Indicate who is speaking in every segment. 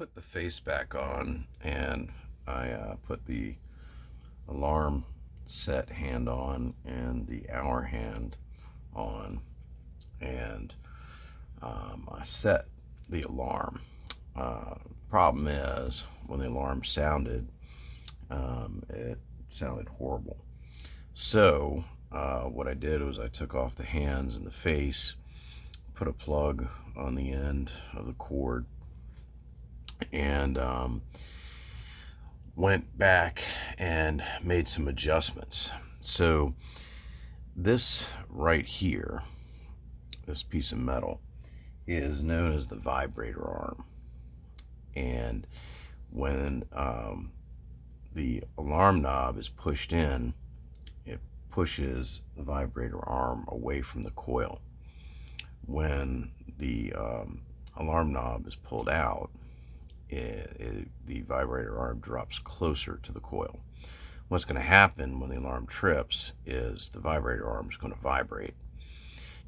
Speaker 1: put the face back on, and I put the alarm set hand on and the hour hand on, and I set the alarm. Problem is, when the alarm sounded, it sounded horrible. So what I did was I took off the hands and the face, put a plug on the end of the cord, and went back and made some adjustments. So this right here, this piece of metal, is known as the vibrator arm. And when the alarm knob is pushed in, it pushes the vibrator arm away from the coil. When the alarm knob is pulled out, the vibrator arm drops closer to the coil. What's going to happen when the alarm trips is the vibrator arm is going to vibrate.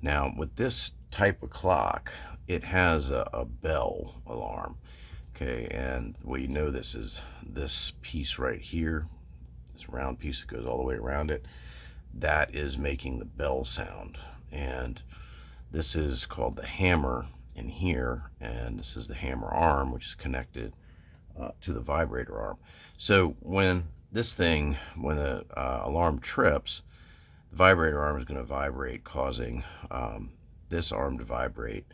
Speaker 1: Now, with this type of clock, it has a bell alarm. Okay, and the way you know this is this piece right here, this round piece that goes all the way around it, that is making the bell sound. And this is called the hammer in here, and this is the hammer arm, which is connected to the vibrator arm. So when the alarm trips, the vibrator arm is going to vibrate, causing this arm to vibrate,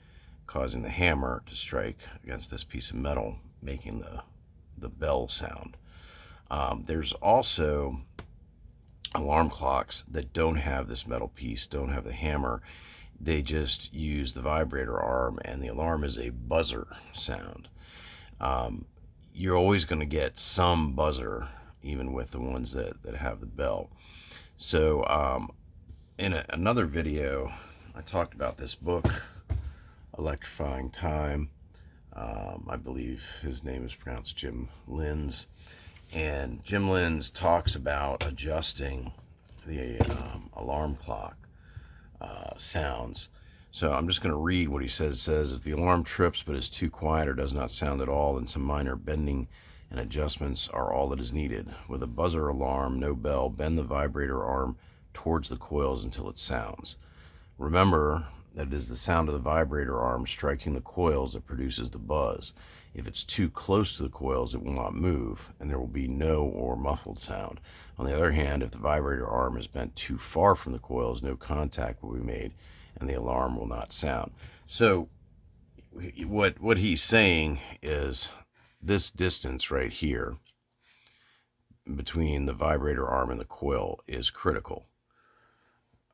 Speaker 1: causing the hammer to strike against this piece of metal, making the bell sound. There's also alarm clocks that don't have this metal piece, don't have the hammer. They just use the vibrator arm, and the alarm is a buzzer sound. You're always going to get some buzzer, even with the ones that have the bell. So in another video, I talked about this book, Electrifying Time. I believe his name is pronounced Jim Linz. And Jim Linz talks about adjusting the alarm clock sounds. So I'm just going to read what he says. It says, if the alarm trips but is too quiet or does not sound at all, then some minor bending and adjustments are all that is needed. With a buzzer alarm, no bell, bend the vibrator arm towards the coils until it sounds. Remember that it is the sound of the vibrator arm striking the coils that produces the buzz. If it's too close to the coils, it will not move, and there will be no or muffled sound. On the other hand, if the vibrator arm is bent too far from the coils, no contact will be made, and the alarm will not sound. So what he's saying is this distance right here between the vibrator arm and the coil is critical.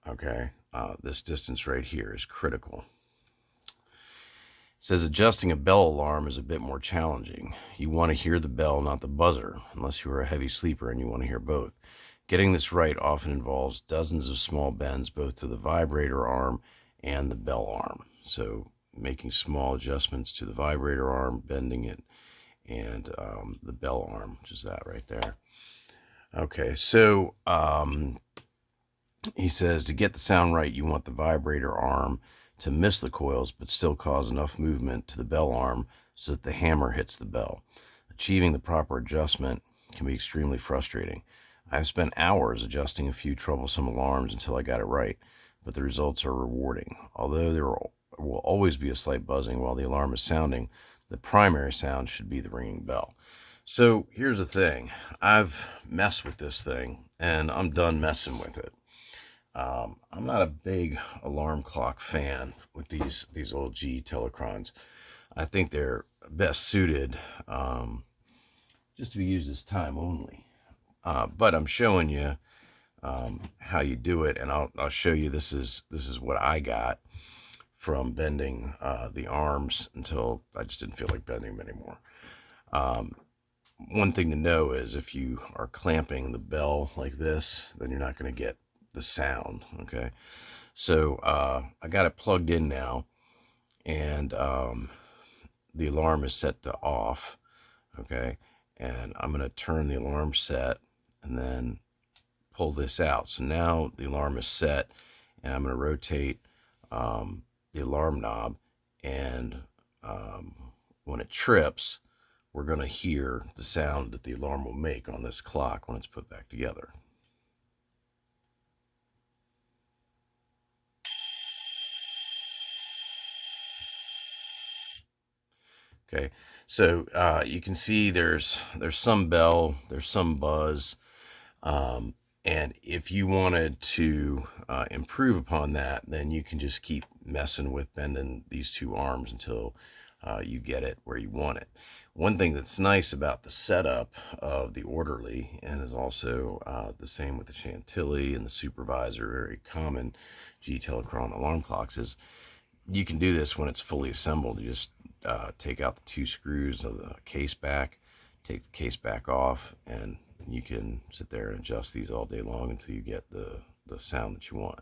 Speaker 1: Okay, this distance right here is critical. It says adjusting a bell alarm is a bit more challenging. You want to hear the bell, not the buzzer, unless you are a heavy sleeper and you want to hear both. Getting this right often involves dozens of small bends, both to the vibrator arm and the bell arm. So making small adjustments to the vibrator arm, bending it, and the bell arm, which is that right there. Okay, so he says to get the sound right, you want the vibrator arm to miss the coils but still cause enough movement to the bell arm so that the hammer hits the bell. Achieving the proper adjustment can be extremely frustrating. I've spent hours adjusting a few troublesome alarms until I got it right, but the results are rewarding. Although there will always be a slight buzzing while the alarm is sounding, the primary sound should be the ringing bell. So here's the thing. I've messed with this thing, and I'm done messing with it. I'm not a big alarm clock fan with these old G Telechrons. I think they're best suited just to be used as time only. But I'm showing you how you do it, and I'll show you this is what I got from bending the arms until I just didn't feel like bending them anymore. One thing to know is if you are clamping the bell like this, then you're not going to get the sound. Okay, so I got it plugged in now, and the alarm is set to off. Okay, and I'm going to turn the alarm set and then pull this out. So now the alarm is set, and I'm going to rotate the alarm knob, and when it trips, we're going to hear the sound that the alarm will make on this clock when it's put back together. Okay, so you can see there's some bell, there's some buzz, and if you wanted to improve upon that, then you can just keep messing with bending these two arms until you get it where you want it. One thing that's nice about the setup of the orderly, and is also the same with the Chantilly and the supervisor, very common G Telechron alarm clocks, is you can do this when it's fully assembled. You just take out the two screws of the case back, take the case back off, and you can sit there and adjust these all day long until you get the sound that you want.